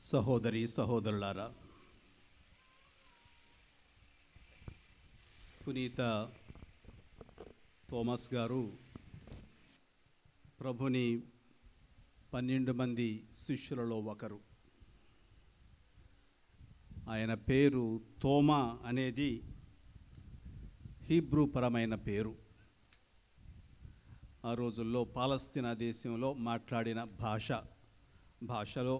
సహోదరి సహోదరులారా, పునీత థోమస్ గారు ప్రభుని 12 మంది శిష్యులలో ఒకరు. ఆయన పేరు తోమా అనేది హీబ్రూ పరమైన పేరు. ఆ రోజుల్లో పాలస్తీనా దేశంలో మాట్లాడిన భాషలో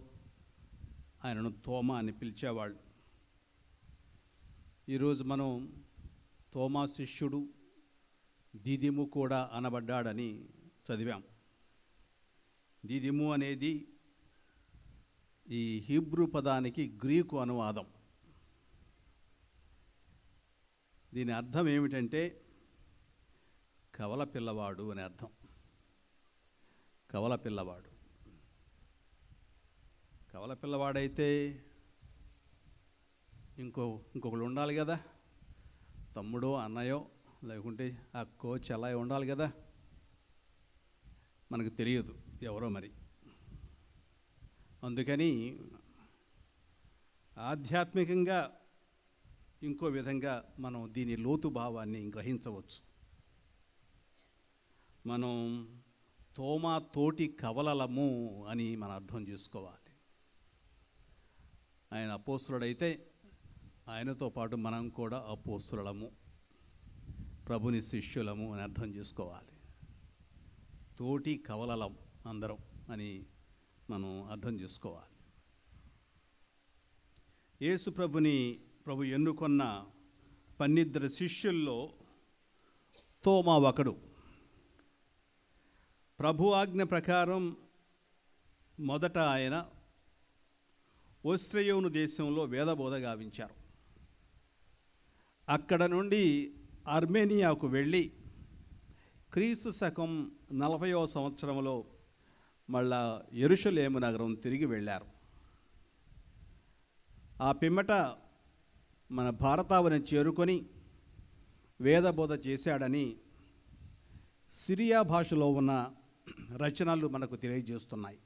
ఆయనను తోమా అని పిలిచేవాళ్ళు. ఈరోజు మనం తోమా శిష్యుడు దిదిము కూడా అనబడ్డాడని చదివాం. దిదిము అనేది ఈ హీబ్రూ పదానికి గ్రీకు అనువాదం. దీని అర్థం ఏమిటంటే కవల పిల్లవాడు అని అర్థం. కవల పిల్లవాడైతే ఇంకొకళ్ళు ఉండాలి కదా, తమ్ముడో అన్నయో లేకుంటే అక్కో చెల్లాయో ఉండాలి కదా. మనకు తెలియదు ఎవరో మరి. అందుకని ఆధ్యాత్మికంగా ఇంకో విధంగా మనం దీని లోతు భావాన్ని గ్రహించవచ్చు. మనం తోమా తోటి కవలలము అని మనం అర్థం చేసుకోవాలి. ఆయన అపోస్తులుడైతే ఆయనతో పాటు మనం కూడా అపోస్తులము, ప్రభుని శిష్యులము అని అర్థం చేసుకోవాలి. తోటి కవలలం అందరం అని మనం అర్థం చేసుకోవాలి. యేసు ప్రభు ఎన్నుకొన్న 12 శిష్యుల్లో తోమా ఒకడు. ప్రభు ఆజ్ఞ ప్రకారం మొదట ఆయన ఓస్ట్రియోను దేశంలో వేదబోధ గావించారు. అక్కడ నుండి అర్మేనియాకు వెళ్ళి క్రీస్తు శకం 40వ సంవత్సరంలో మళ్ళా యెరూషలేము నగరం తిరిగి వెళ్ళారు. ఆ పిమ్మట మన భారతావని చేరుకొని వేదబోధ చేశాడని సిరియా భాషలో ఉన్న రచనలు మనకు తెలియజేస్తున్నాయి.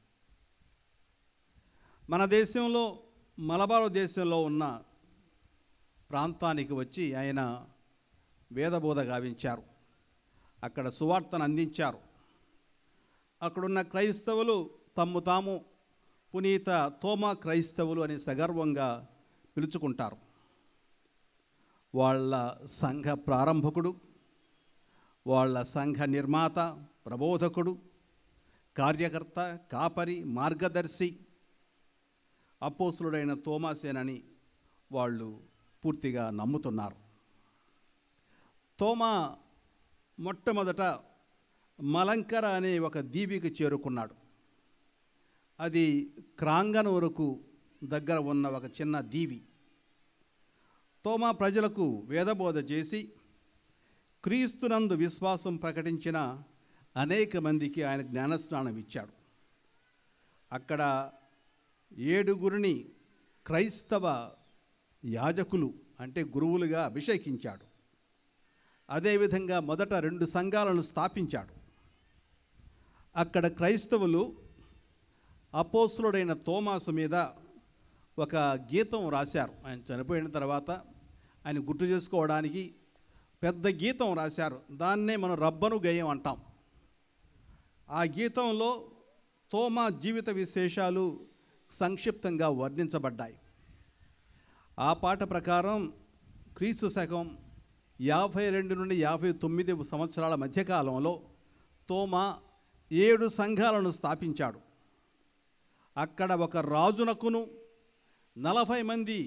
మన దేశంలో మలబారు దేశంలో ఉన్న ప్రాంతానికి వచ్చి ఆయన వేదబోధ గావించారు. అక్కడ సువార్తను అందించారు. అక్కడున్న క్రైస్తవులు తమ్ము తాము పునీత తోమా క్రైస్తవులు అని సగర్వంగా పిలుచుకుంటారు. వాళ్ళ సంఘ ప్రారంభకుడు, వాళ్ళ సంఘ నిర్మాత, ప్రబోధకుడు, కార్యకర్త, కాపరి, మార్గదర్శి అపోస్తులుడైన తోమాసేనని వాళ్ళు పూర్తిగా నమ్ముతున్నారు. తోమా మొట్టమొదట మలంకర అనే ఒక దీవికి చేరుకున్నాడు. అది క్రాంగనూరుకు దగ్గర ఉన్న ఒక చిన్న దీవి. తోమా ప్రజలకు వేదబోధ చేసి క్రీస్తునందు విశ్వాసం ప్రకటించిన అనేక మందికి ఆయన జ్ఞానస్నానం ఇచ్చాడు. అక్కడ 7 క్రైస్తవ యాజకులు అంటే గురువులుగా అభిషేకించాడు. అదేవిధంగా మొదట 2 సంఘాలను స్థాపించాడు. అక్కడ క్రైస్తవులు అపోస్తులుడైన తోమాసు మీద ఒక గీతం రాశారు. ఆయన చనిపోయిన తర్వాత ఆయన గుర్తు చేసుకోవడానికి పెద్ద గీతం రాశారు. దాన్నే మనం రబ్బను గేయం అంటాం. ఆ గీతంలో తోమా జీవిత విశేషాలు సంక్షిప్తంగా వర్ణించబడ్డాయి. ఆ పాట ప్రకారం క్రీస్తు శకం 52 నుండి 59 సంవత్సరాల మధ్యకాలంలో తోమా 7 సంఘాలను స్థాపించాడు. అక్కడ ఒక రాజునకును 40 మంది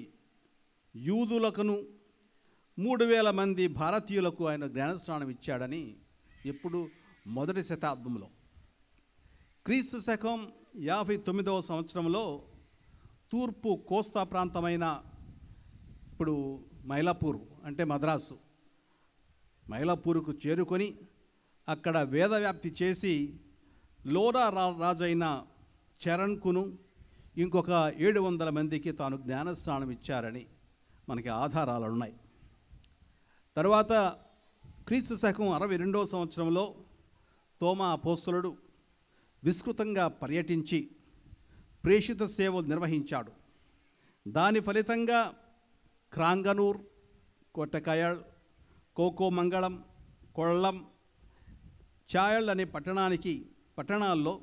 యూదులకును 3000 మంది భారతీయులకు ఆయన జ్ఞానస్నానం ఇచ్చాడని ఎప్పుడు మొదటి శతాబ్దంలో. క్రీస్తు శకం 59వ సంవత్సరంలో తూర్పు కోస్తా ప్రాంతమైన ఇప్పుడు మైలాపూర్ అంటే మద్రాసు, మైలాపూర్కు చేరుకొని అక్కడ వేదవ్యాప్తి చేసి లోరా రాజైన చరణ్కును ఇంకొక 700 మందికి తాను జ్ఞానస్నానం ఇచ్చారని మనకి ఆధారాలు ఉన్నాయి. తర్వాత క్రీస్తు శకం 62వ సంవత్సరంలో తోమా అపోస్తలుడు విస్తృతంగా పర్యటించి ప్రేషిత సేవలు నిర్వహించాడు. దాని ఫలితంగా క్రాంగనూర్, కోటకయల్, కోకోమంగళం, కొల్లం, చాయల్ అనే పట్టణాల్లో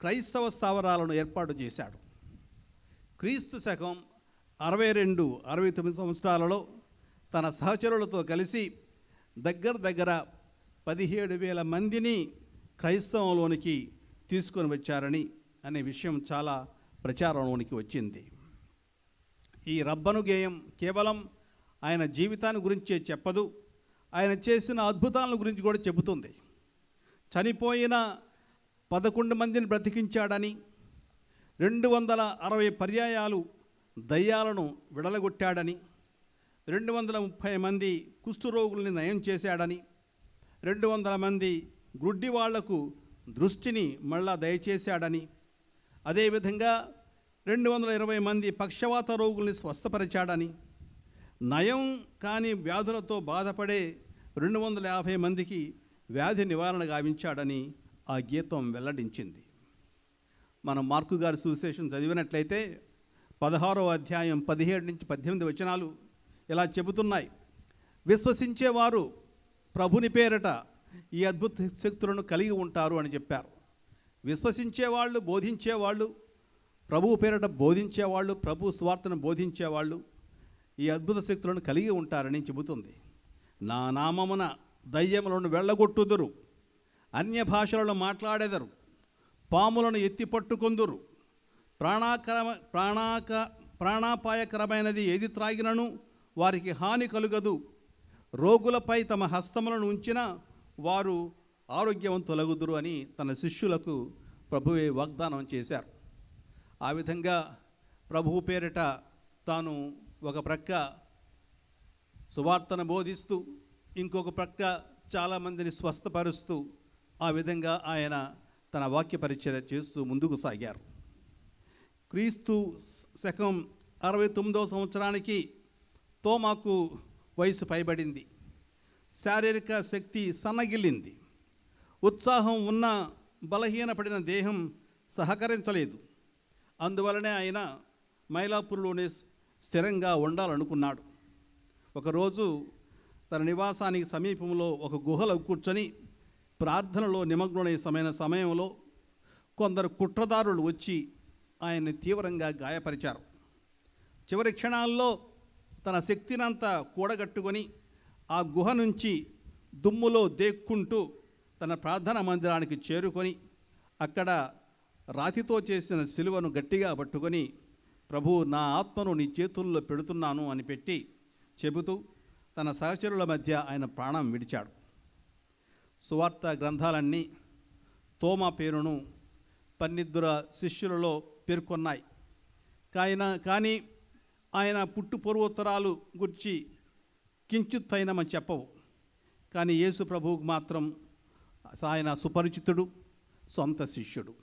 క్రైస్తవ స్థావరాలను ఏర్పాటు చేశాడు. క్రీస్తు శకం 62-69 సంవత్సరాలలో తన సహచరులతో కలిసి దగ్గర 17,000 మందిని క్రైస్తవంలోనికి తీసుకొని వచ్చారని అనే విషయం చాలా ప్రచారంలోనికి వచ్చింది. ఈ రబ్బను గేయం కేవలం ఆయన జీవితాన్ని గురించే చెప్పదు, ఆయన చేసిన అద్భుతాల గురించి కూడా చెబుతుంది. చనిపోయిన 11 మందిని బ్రతికించాడని, 260 పర్యాయాలు దయ్యాలను విడలగొట్టాడని, 230 మంది కుష్ఠరోగుల్ని నయం చేశాడని, 200 మంది గుడ్డి వాళ్లకు దృష్టిని మళ్ళా దయచేశాడని, అదేవిధంగా 220 మంది పక్షవాత రోగుల్ని స్వస్థపరిచాడని, నయం కాని వ్యాధులతో బాధపడే 250 మందికి వ్యాధి నివారణ గావించాడని ఆ గీతం వెల్లడించింది. మనం మార్కు గారి సువిశేషం చదివినట్లయితే 16వ అధ్యాయం 17-18 వచనాలు ఇలా చెబుతున్నాయి. విశ్వసించేవారు ప్రభుని పేరట ఈ అద్భుత శక్తులను కలిగి ఉంటారు అని చెప్పారు. విశ్వసించేవాళ్ళు, బోధించేవాళ్ళు, ప్రభువు పేరట బోధించేవాళ్ళు, ప్రభు స్వార్థను బోధించేవాళ్ళు ఈ అద్భుత శక్తులను కలిగి ఉంటారని చెబుతుంది. నా నామమున దయ్యములను వెళ్ళగొట్టుదురు, అన్య భాషలను మాట్లాడెదరు, పాములను ఎత్తి పట్టుకొందురు, ప్రాణాపాయకరమైనది ఏది త్రాగినను వారికి హాని కలుగదు, రోగులపై తమ హస్తములను ఉంచిన వారు ఆరోగ్యవంతులగుదురు అని తన శిష్యులకు ప్రభువే వాగ్దానం చేశారు. ఆ విధంగా ప్రభువు పేరిట తాను ఒక ప్రక్క సువార్తను బోధిస్తూ, ఇంకొక ప్రక్క చాలామందిని స్వస్థపరుస్తూ ఆ విధంగా ఆయన తన వాక్య పరిచర్య చేస్తూ ముందుకు సాగారు. క్రీస్తు శకం 69వ సంవత్సరానికి తోమాకు వయసు పైబడింది. శారీరక శక్తి సన్నగిల్లింది. ఉత్సాహం ఉన్న బలహీనపడిన దేహం సహకరించలేదు. అందువలనే ఆయన మైలాపూర్లోనే స్థిరంగా ఉండాలనుకున్నాడు. ఒకరోజు తన నివాసానికి సమీపంలో ఒక గుహలో కూర్చొని ప్రార్థనలో నిమగ్నమైన సమయంలో కొందరు కుట్రదారులు వచ్చి ఆయన్ని తీవ్రంగా గాయపరిచారు. చివరి క్షణాల్లో తన శక్తినంతా కూడగట్టుకొని ఆ గుహ నుంచి దుమ్ములో దేక్కుంటూ తన ప్రార్థనా మందిరానికి చేరుకొని అక్కడ రాతితో చేసిన సిలువను గట్టిగా పట్టుకొని, ప్రభు, నా ఆత్మను నీ చేతుల్లో పెడుతున్నాను అని పెట్టి చెబుతూ తన సహచరుల మధ్య ఆయన ప్రాణం విడిచాడు. సువార్త గ్రంథాలన్నీ తోమా పేరును 12 శిష్యులలో పేర్కొన్నాయి. కానీ ఆయన పుట్టు పూర్వోత్తరాలు గురించి కించిత్తైనమని చెప్పవు. కానీ యేసు ప్రభువుకు మాత్రం ఆయన సుపరిచితుడు, సొంత శిష్యుడు.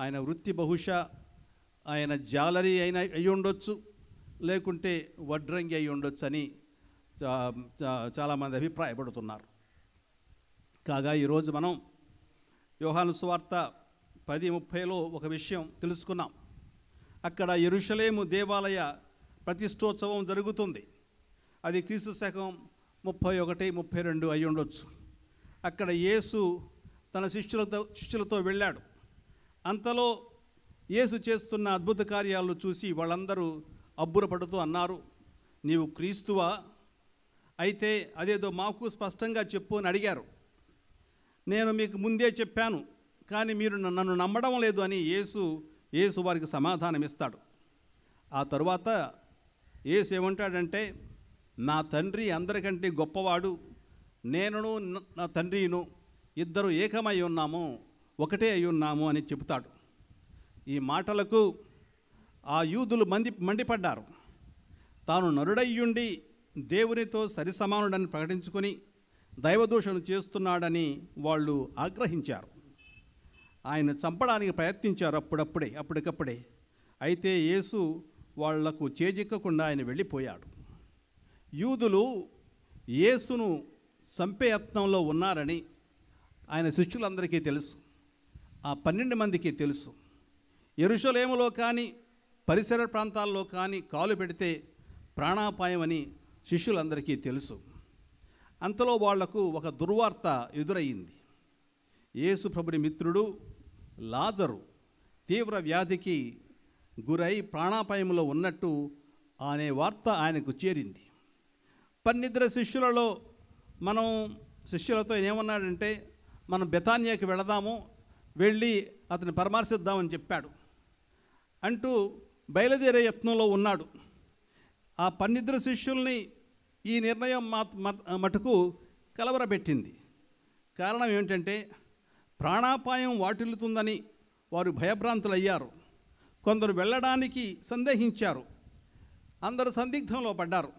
ఆయన వృత్తి బహుశా ఆయన జాలరీ అయి ఉండొచ్చు, లేకుంటే వడ్రంగి అయి ఉండొచ్చు అని చాలామంది అభిప్రాయపడుతున్నారు. కాగా ఈరోజు మనం యోహాను సువార్త 10:30లో ఒక విషయం తెలుసుకున్నాం. అక్కడ యెరూషలేము దేవాలయ ప్రతిష్టోత్సవం జరుగుతుంది. అది క్రీస్తు శకం 31-32 అయి ఉండొచ్చు. అక్కడ యేసు తన శిష్యులతో వెళ్ళాడు. అంతలో యేసు చేస్తున్న అద్భుత కార్యాలను చూసి వాళ్ళందరూ అబ్బురపడుతూ అన్నారు, నీవు క్రీస్తువా? అయితే అదేదో మాకు స్పష్టంగా చెప్పు అని అడిగారు. నేను మీకు ముందే చెప్పాను, కానీ మీరు నన్ను నమ్మడం లేదు అని యేసు వారికి సమాధానం ఇస్తాడు. ఆ తరువాత యేసు ఏమంటాడంటే, నా తండ్రి అందరికంటే గొప్పవాడు, నేనును నా తండ్రిను ఇద్దరు ఏకమై ఉన్నాము, ఒకటే అయి ఉన్నాము అని చెబుతాడు. ఈ మాటలకు ఆ యూదులు మండిపడ్డారు. తాను నరుడయ్యుండి దేవునితో సరిసమానుడని ప్రకటించుకొని దైవదూషణ చేస్తున్నాడని వాళ్ళు ఆగ్రహించారు. ఆయన చంపడానికి ప్రయత్నించారు అప్పటికప్పుడే. అయితే యేసు వాళ్లకు చేజిక్కకుండా ఆయన వెళ్ళిపోయాడు. యూదులు యేసును చంపే యత్నంలో ఉన్నారని ఆయన శిష్యులందరికీ తెలుసు, ఆ 12 మందికి తెలుసు. యెరూషలేములో కానీ పరిసర ప్రాంతాల్లో కానీ కాలు పెడితే ప్రాణాపాయం అని శిష్యులందరికీ తెలుసు. అంతలో వాళ్లకు ఒక దుర్వార్త ఎదురయ్యింది. యేసు ప్రభుని మిత్రుడు లాజరు తీవ్ర వ్యాధికి గురై ప్రాణాపాయంలో ఉన్నట్టు అనే వార్త ఆయనకు చేరింది. 12 శిష్యులలో శిష్యులతో ఏమన్నాడంటే, మనం బెతానియాకి వెళదాము, వెళ్ళి అతన్ని పరామర్శిద్దామని చెప్పాడు అంటూ బయలుదేరే యత్నంలో ఉన్నాడు. ఆ 12 శిష్యుల్ని ఈ నిర్ణయం మటుకు కలవరపెట్టింది. కారణం ఏమిటంటే, ప్రాణాపాయం వాటిల్లుతుందని వారు భయభ్రాంతులయ్యారు. కొందరు వెళ్ళడానికి సందేహించారు. అందరూ సందిగ్ధంలో పడ్డారు.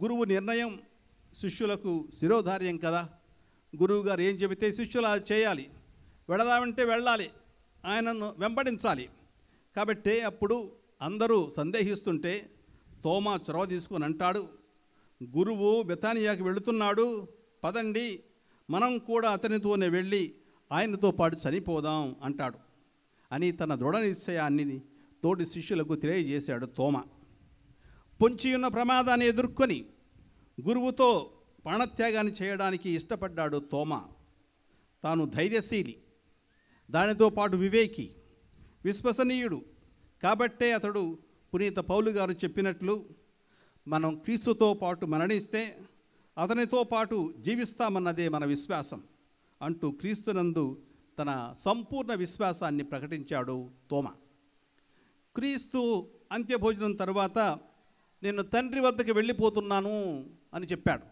గురువు నిర్ణయం శిష్యులకు శిరోధార్యం కదా. గురువు గారు ఏం చెబితే శిష్యులు అది చేయాలి. వెళదామంటే వెళ్ళాలి, ఆయనను వెంబడించాలి. కాబట్టి అప్పుడు అందరూ సందేహిస్తుంటే తోమా చొరవ తీసుకొని అంటాడు, గురువు బెతానియాకి వెళుతున్నాడు, పదండి మనం కూడా అతనితోనే వెళ్ళి ఆయనతో పాటు చనిపోదాం అంటాడు అని తన దృఢ నిశ్చయాన్ని తోటి శిష్యులకు తెలియజేశాడు తోమా. పొంచి ఉన్న ప్రమాదాన్ని ఎదుర్కొని గురువుతో ప్రాణత్యాగాన్ని చేయడానికి ఇష్టపడ్డాడు తోమా. తాను ధైర్యశీలి, దానితో పాటు వివేకి, విశ్వసనీయుడు. కాబట్టే అతడు పునీత పౌలు గారు చెప్పినట్లు, మనం క్రీస్తుతో పాటు మరణిస్తే అతనితో పాటు జీవిస్తామన్నదే మన విశ్వాసం అంటూ క్రీస్తునందు తన సంపూర్ణ విశ్వాసాన్ని ప్రకటించాడు తోమా. క్రీస్తు అంత్యభోజనం తర్వాత నేను తండ్రి వద్దకు వెళ్ళిపోతున్నాను అని చెప్పాడు.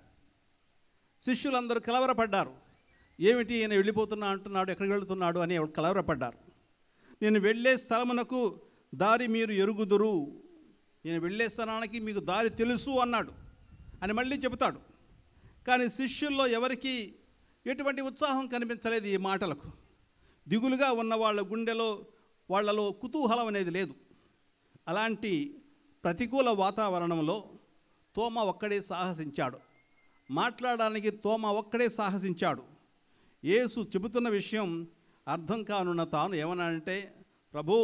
శిష్యులందరూ కలవరపడ్డారు. ఏమిటి ఈయన వెళ్ళిపోతున్నా అంటున్నాడు, ఎక్కడికి వెళుతున్నాడు అని కలవరపడ్డారు. నేను వెళ్ళే స్థలమునకు దారి మీరు ఎరుగుదురు, నేను వెళ్ళే స్థలానికి మీకు దారి తెలుసు అన్నాడు అని మళ్ళీ చెబుతాడు. కానీ శిష్యుల్లో ఎవరికి ఎటువంటి ఉత్సాహం కనిపించలేదు ఈ మాటలకు. దిగులుగా ఉన్న వాళ్ళ గుండెలో వాళ్ళలో కుతూహలం అనేది లేదు. అలాంటి ప్రతికూల వాతావరణంలో తోమా ఒక్కడే సాహసించాడు. మాట్లాడడానికి తోమా ఒక్కడే సాహసించాడు. యేసు చెబుతున్న విషయం అర్థం కానున్న తాను ఏమన్నాడంటే, ప్రభు,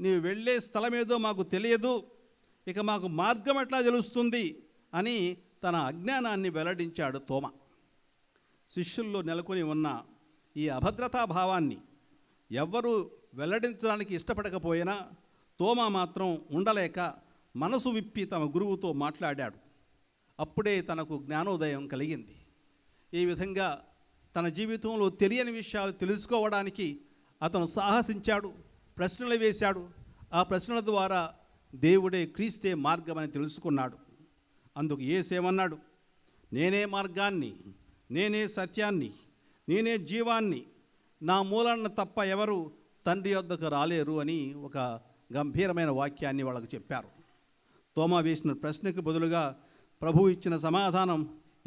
నీవు వెళ్ళే స్థలమేదో మాకు తెలియదు, ఇక మాకు మార్గం ఎట్లా తెలుస్తుంది అని తన అజ్ఞానాన్ని వెల్లడించాడు తోమా. శిష్యుల్లో నెలకొని ఉన్న ఈ అభద్రతా భావాన్ని ఎవ్వరూ వెల్లడించడానికి ఇష్టపడకపోయినా తోమా మాత్రం ఉండలేక మనసు విప్పి తమ గురువుతో మాట్లాడాడు. అప్పుడే తనకు జ్ఞానోదయం కలిగింది. ఈ విధంగా తన జీవితంలో తెలియని విషయాలు తెలుసుకోవడానికి అతను సాహసించాడు, ప్రశ్నలు వేశాడు. ఆ ప్రశ్నల ద్వారా దేవుడే క్రీస్తే మార్గమని తెలుసుకున్నాడు. అందుకు యేసేమన్నాడు, నేనే మార్గాన్ని, నేనే సత్యాన్ని, నేనే జీవాన్ని, నా మూలాన్న తప్ప ఎవరు తండ్రి వద్దకు రాలేరు అని ఒక గంభీరమైన వాక్యాన్ని వాళ్ళకు చెప్పారు. తోమా వేసిన ప్రశ్నకు బదులుగా ప్రభువు ఇచ్చిన సమాధానం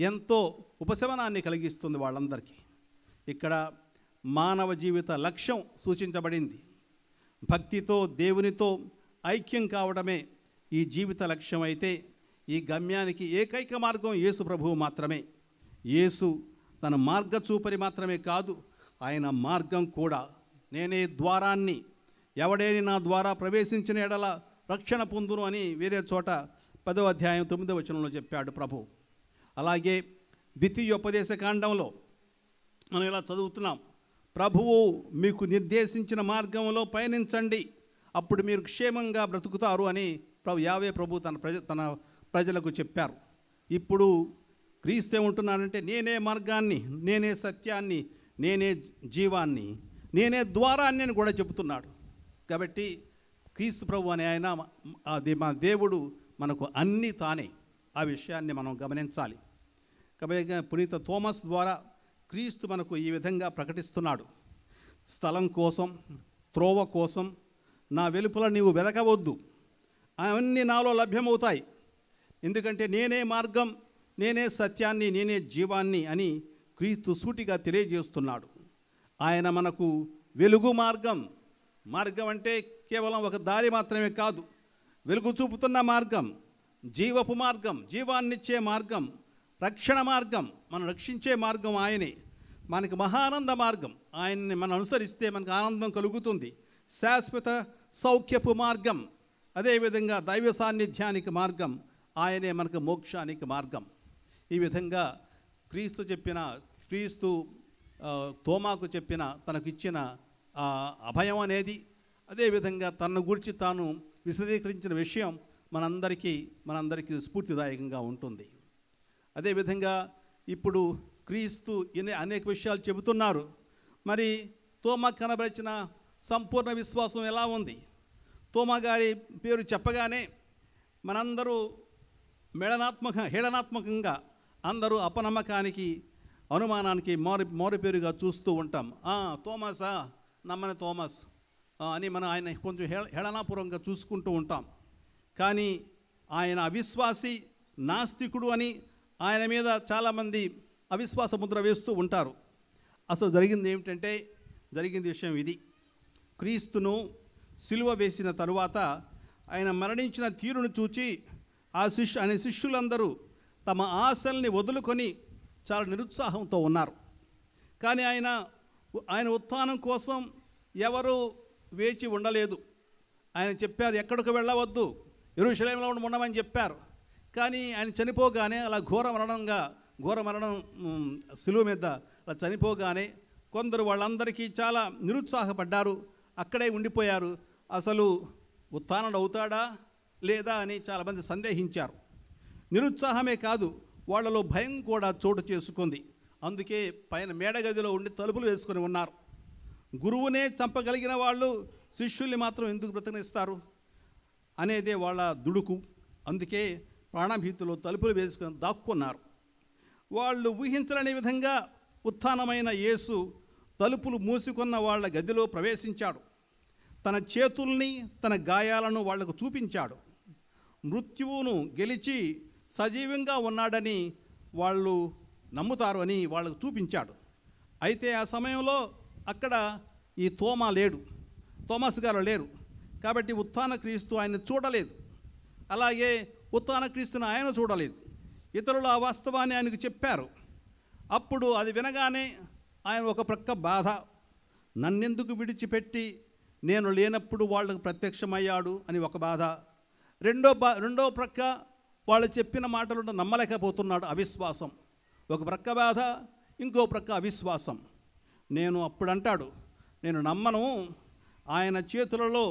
ఎంతో ఉపశమనాన్ని కలిగిస్తుంది వాళ్ళందరికీ. ఇక్కడ మానవ జీవిత లక్ష్యం సూచించబడింది. భక్తితో దేవునితో ఐక్యం కావడమే ఈ జీవిత లక్ష్యం అయితే, ఈ గమ్యానికి ఏకైక మార్గం యేసు ప్రభువు మాత్రమే. యేసు తన మార్గచూపరి మాత్రమే కాదు, ఆయన మార్గం కూడా. నేనే ద్వారాన్ని, ఎవడేని నా ద్వారా ప్రవేశించిన ఎడల రక్షణ పొందును అని వేరే చోట 10వ అధ్యాయం 9వ వచనంలో చెప్పాడు ప్రభు. అలాగే ద్వితీయోపదేశ కాండంలో మనం ఇలా చదువుతున్నాం, ప్రభువు మీకు నిర్దేశించిన మార్గంలో పయనించండి, అప్పుడు మీరు క్షేమంగా బ్రతుకుతారు అని యావే ప్రభు తన ప్రజలకు చెప్పారు. ఇప్పుడు క్రీస్తు ఏమంటున్నాడంటే, నేనే మార్గాన్ని, నేనే సత్యాన్ని, నేనే జీవాన్ని, నేనే ద్వారాన్ని అని కూడా చెబుతున్నాడు. కాబట్టి క్రీస్తు ప్రభు అనే ఆయన, అది మా దేవుడు మనకు అన్నీ తానే. ఆ విషయాన్ని మనం గమనించాలి. కాబట్టి పునీత థోమస్ ద్వారా క్రీస్తు మనకు ఈ విధంగా ప్రకటిస్తున్నాడు, స్థలం కోసం, త్రోవ కోసం నా వెలుపల నీవు వెదకవద్దు, అవన్నీ నాలో లభ్యమవుతాయి. ఎందుకంటే నేనే మార్గం, నేనే సత్యాన్ని, నేనే జీవాన్ని అని క్రీస్తు సూటిగా తెలియజేస్తున్నాడు. ఆయన మనకు వెలుగు మార్గం. మార్గం అంటే కేవలం ఒక దారి మాత్రమే కాదు, వెలుగు చూపుతున్న మార్గం, జీవపు మార్గం, జీవాన్నిచ్చే మార్గం, రక్షణ మార్గం, మనం రక్షించే మార్గం ఆయనే. మనకి మహానంద మార్గం. ఆయన్ని మనం అనుసరిస్తే మనకు ఆనందం కలుగుతుంది, శాశ్వత సౌఖ్యపు మార్గం, అదేవిధంగా దైవ సాన్నిధ్యానికి మార్గం, ఆయనే మనకు మోక్షానికి మార్గం. ఈ విధంగా క్రీస్తు తోమాకు చెప్పిన తనకిచ్చిన అభయం అనేది, అదేవిధంగా తనను గురించి తాను విశదీకరించిన విషయం మనందరికీ స్ఫూర్తిదాయకంగా ఉంటుంది. అదేవిధంగా ఇప్పుడు క్రీస్తు అనేక విషయాలు చెబుతున్నారు. మరి తోమా కనబరిచిన సంపూర్ణ విశ్వాసం ఎలా ఉంది? తోమా గారి పేరు చెప్పగానే మనందరూ హేళనాత్మకంగా అందరూ అపనమ్మకానికి, అనుమానానికి మారుపేరుగా చూస్తూ ఉంటాం. తోమాసా, నమ్మని తోమస్ అని ఆయన కొంచెం హేళనాపూర్వకంగా చూసుకుంటూ ఉంటాం. కానీ ఆయన అవిశ్వాసి, నాస్తికుడు అని ఆయన మీద చాలామంది అవిశ్వాస ముద్ర వేస్తూ ఉంటారు. అసలు జరిగింది విషయం ఇది. క్రీస్తును సిలువ వేసిన తరువాత ఆయన మరణించిన తీరును చూచి ఆయన శిష్యులందరూ తమ ఆశల్ని వదులుకొని చాలా నిరుత్సాహంతో ఉన్నారు. కానీ ఆయన ఉత్థానం కోసం ఎవరు వేచి ఉండలేదు. ఆయన చెప్పారు, ఎక్కడికి వెళ్ళవద్దు, యెరూషలేములో ఉండమని చెప్పారు. కానీ ఆయన చనిపోగానే అలా ఘోర మరణం సిలువ మీద అలా చనిపోగానే కొందరు వాళ్ళందరికీ చాలా నిరుత్సాహపడ్డారు, అక్కడే ఉండిపోయారు. అసలు ఉత్థానం అవుతాడా లేదా అని చాలామంది సందేహించారు. నిరుత్సాహమే కాదు, వాళ్ళలో భయం కూడా చోటు చేసుకుంది. అందుకే పైన మేడగదిలో ఉండి తలుపులు వేసుకొని ఉన్నారు. గురువునే చంపగలిగిన వాళ్ళు శిష్యుల్ని మాత్రం ఎందుకు బ్రతకనిస్తారు అనేదే వాళ్ళ దుడుకు. అందుకే ప్రాణభీతిలో తలుపులు వేసుకొని దాక్కున్నారు. వాళ్ళు ఊహించలేని విధంగా ఉత్థానమైన యేసు తలుపులు మూసుకున్న వాళ్ళ గదిలో ప్రవేశించాడు. తన చేతుల్ని, తన గాయాలను వాళ్లకు చూపించాడు. మృత్యువును గెలిచి సజీవంగా ఉన్నాడని వాళ్ళు నమ్ముతారు అని వాళ్ళకు చూపించాడు. అయితే ఆ సమయంలో అక్కడ ఈ తోమాస్ గారు లేరు. కాబట్టి ఉత్థాన క్రీస్తు ఆయన చూడలేదు, అలాగే ఉత్థాన క్రీస్తుని ఆయన చూడలేదు. ఇతరులు ఆ వాస్తవాన్ని ఆయనకు చెప్పారు. అప్పుడు అది వినగానే ఆయన ఒక ప్రక్క బాధ, నన్నెందుకు విడిచిపెట్టి నేను లేనప్పుడు వాళ్ళకు ప్రత్యక్షమయ్యాడు అని ఒక బాధ. రెండో ప్రక్క వాళ్ళు చెప్పిన మాటలను నమ్మలేకపోతున్నాడు, అవిశ్వాసం. ఒక ప్రక్క బాధ, ఇంకో ప్రక్క అవిశ్వాసం. అప్పుడు అంటాడు, నేను నమ్మను. ఆయన చేతులలో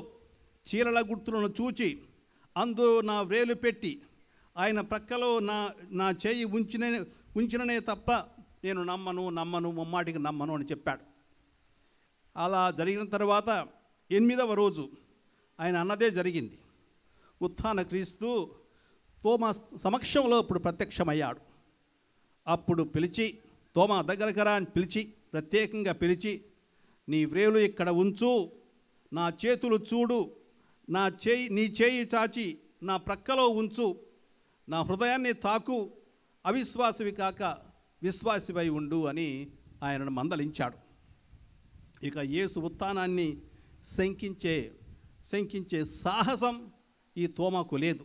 చీలల గుర్తులను చూచి అందులో నా వ్రేలు పెట్టి ఆయన ప్రక్కలో నా చేయి ఉంచిననే తప్ప నేను నమ్మను ముమ్మాటికి నమ్మను అని చెప్పాడు. అలా జరిగిన తర్వాత 8వ రోజు ఆయన అన్నదే జరిగింది. ఉత్థాన క్రీస్తు తోమా సమక్షంలో ఇప్పుడు ప్రత్యక్షమయ్యాడు. అప్పుడు తోమా దగ్గరకు రా అని ప్రత్యేకంగా పిలిచి, నీ వ్రేలు ఇక్కడ ఉంచు, నా చేతులు చూడు, నీ చేయి చాచి నా ప్రక్కలో ఉంచు, నా హృదయాన్ని తాకు, అవిశ్వాసివి కాక విశ్వాసివై ఉండు అని ఆయనను మందలించాడు. ఇక యేసు ఉత్థానాన్ని శంకించే సాహసం ఈ తోమాకు లేదు.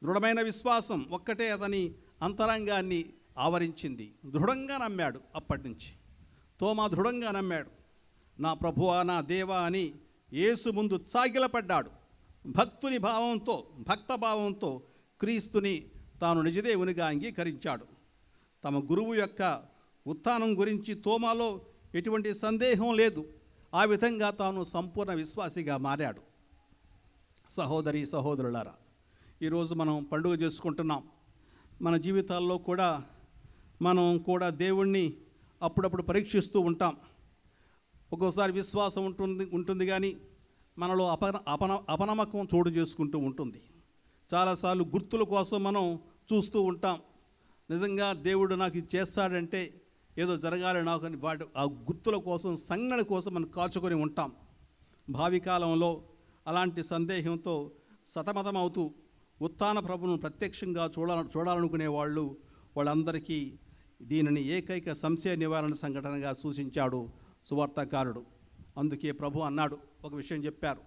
దృఢమైన విశ్వాసం ఒక్కటే అతని అంతరంగాన్ని ఆవరించింది. దృఢంగా నమ్మాడు. అప్పటి నుంచి తోమా దృఢంగా నమ్మాడు. నా ప్రభువా, నా దేవా అని యేసు ముందు సాగిలపడ్డాడు. భక్తభావంతో క్రీస్తుని తాను నిజదేవునిగా అంగీకరించాడు. తమ గురువు యొక్క ఉత్థానం గురించి తోమాలో ఎటువంటి సందేహం లేదు. ఆ విధంగా తాను సంపూర్ణ విశ్వాసిగా మారాడు. సహోదరులారా, ఈరోజు మనం పండుగ చేసుకుంటున్నాం. మన జీవితాల్లో కూడా మనం దేవుణ్ణి అప్పుడప్పుడు పరీక్షిస్తూ ఉంటాం. ఒక్కోసారి విశ్వాసం ఉంటుంది కానీ మనలో అపనమ్మకం చోటు చేసుకుంటూ ఉంటుంది. చాలాసార్లు గుర్తుల కోసం మనం చూస్తూ ఉంటాం. నిజంగా దేవుడు నాకు ఇది చేస్తాడంటే, ఏదో జరగాలి నాకు అని ఆ గుర్తుల కోసం, సంజ్ఞల కోసం మనం కాచుకొని ఉంటాం. భావి కాలంలో అలాంటి సందేహంతో సతమతమవుతూ ఉత్థాన ప్రభును ప్రత్యక్షంగా చూడాలనుకునే వాళ్ళందరికీ దీనిని ఏకైక సంశయ నివారణ సంఘటనగా సూచించాడు సువార్తాకారుడు. అందుకే ప్రభు అన్నాడు, ఒక విషయం చెప్పారు,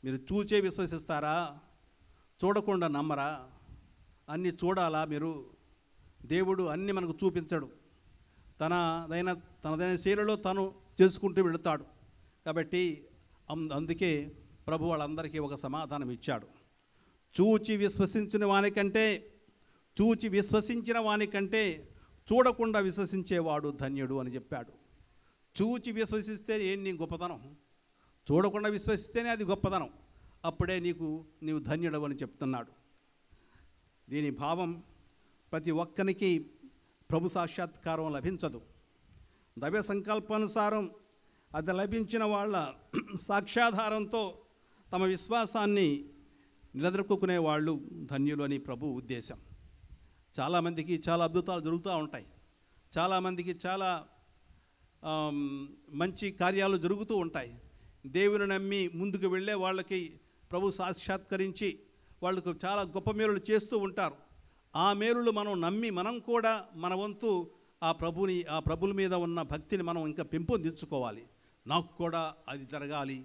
మీరు చూచే విశ్వసిస్తారా, చూడకుండా నమ్మరా? అన్నీ చూడాలా మీరు? దేవుడు అన్నీ మనకు చూపించడు. తనదైన శైలిలో తను చేసుకుంటూ వెళుతాడు. కాబట్టి అందుకే ప్రభు వాళ్ళందరికీ ఒక సమాధానం ఇచ్చాడు. చూచి విశ్వసించిన వానికంటే చూడకుండా విశ్వసించేవాడు ధన్యుడు అని చెప్పాడు. చూచి విశ్వసిస్తే నీ గొప్పతనం, చూడకుండా విశ్వసిస్తేనే అది గొప్పతనం. అప్పుడే నీవు ధన్యుడు అని చెప్తున్నాడు. దీని భావం ప్రతి ఒక్కరికి ప్రభు సాక్షాత్కారం లభించదు. దైవ సంకల్పానుసారం అది లభించిన వాళ్ళ సాక్షాధారంతో తమ విశ్వాసాన్ని నిలదొక్కునే వాళ్ళు ధన్యులు అని ప్రభు ఉద్దేశం. చాలామందికి చాలా అద్భుతాలు జరుగుతూ ఉంటాయి, చాలామందికి చాలా మంచి కార్యాలు జరుగుతూ ఉంటాయి. దేవుని నమ్మి ముందుకు వెళ్ళే వాళ్ళకి ప్రభు సాక్షాత్కరించి వాళ్ళకు చాలా గొప్ప మేలులు చేస్తూ ఉంటారు. ఆ మేలులు మనం నమ్మి మనం కూడా మన వంతు ఆ ప్రభుల మీద ఉన్న భక్తిని మనం ఇంకా పెంపొందించుకోవాలి. నాకు కూడా అది జరగాలి,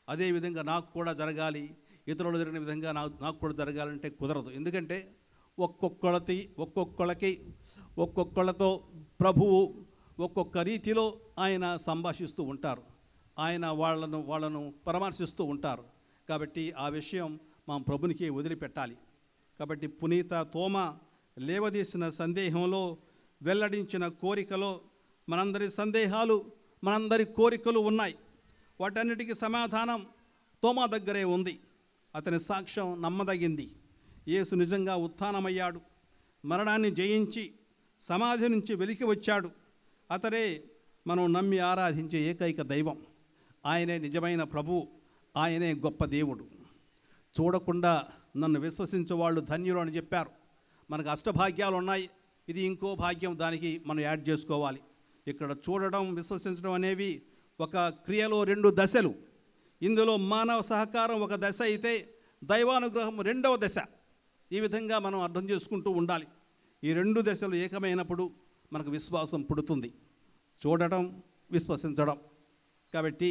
అదేవిధంగా నాకు కూడా జరగాలి, ఇతరులు జరిగిన విధంగా నాకు కూడా జరగాలంటే కుదరదు. ఎందుకంటే ఒక్కొక్కళ్ళతో ప్రభువు ఒక్కొక్క రీతిలో ఆయన సంభాషిస్తూ ఉంటారు, ఆయన వాళ్ళను పరామర్శిస్తూ ఉంటారు. కాబట్టి ఆ విషయం మా ప్రభునికి వదిలిపెట్టాలి. కాబట్టి పునీత తోమా లేవదీసిన సందేహంలో వెల్లడించిన కోరికలో మనందరి సందేహాలు, మనందరి కోరికలు ఉన్నాయి. వాటన్నిటికీ సమాధానం తోమా దగ్గరే ఉంది. అతని సాక్ష్యం నమ్మదగింది. యేసు నిజంగా ఉత్థానమయ్యాడు, మరణాన్ని జయించి సమాధి నుంచి వెలికి వచ్చాడు. అతడే మనం నమ్మి ఆరాధించే ఏకైక దైవం. ఆయనే నిజమైన ప్రభువు, ఆయనే గొప్ప దేవుడు. చూడకుండా నన్ను విశ్వసించే వాళ్ళు ధన్యులు అని చెప్పారు. మనకు అష్టభాగ్యాలు ఉన్నాయి, ఇది ఇంకో భాగ్యం, దానికి మనం యాడ్ చేసుకోవాలి. ఇక్కడ చూడడం, విశ్వసించడం అనేవి ఒక క్రియలో 2 దశలు. ఇందులో మానవ సహకారం ఒక దశ అయితే దైవానుగ్రహం 2వ దశ. ఈ విధంగా మనం అర్థం చేసుకుంటూ ఉండాలి. ఈ 2 దశలు ఏకమైనప్పుడు మనకు విశ్వాసం పుడుతుంది, చూడటం, విశ్వసించడం. కాబట్టి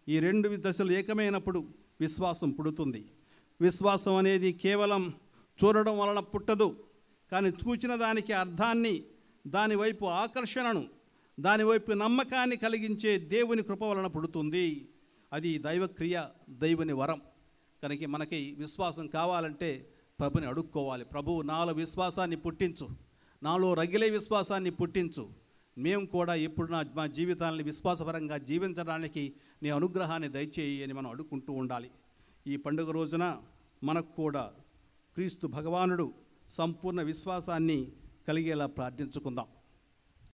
ఈ 2 దశలు ఏకమైనప్పుడు విశ్వాసం పుడుతుంది. విశ్వాసం అనేది కేవలం చూడడం వలన పుట్టదు, కానీ చూచిన దానికి అర్థాన్ని, దానివైపు ఆకర్షణను, దానివైపు నమ్మకాన్ని కలిగించే దేవుని కృప వలన పుడుతుంది. అది దైవక్రియ, దైవుని వరం. కనుక మనకి విశ్వాసం కావాలంటే ప్రభుని అడుక్కోవాలి. ప్రభువు నాలో విశ్వాసాన్ని పుట్టించు, నాలో రగిలే విశ్వాసాన్ని పుట్టించు. మేము కూడా ఎప్పుడు మా జీవితాన్ని విశ్వాసపరంగా జీవించడానికి నీ అనుగ్రహాన్ని దయచేయి అని మనం అడుక్కుంటూ ఉండాలి. ఈ పండుగ రోజున మనకు కూడా క్రీస్తు భగవానుడు సంపూర్ణ విశ్వాసాన్ని కలిగేలా ప్రార్థించుకుందాం.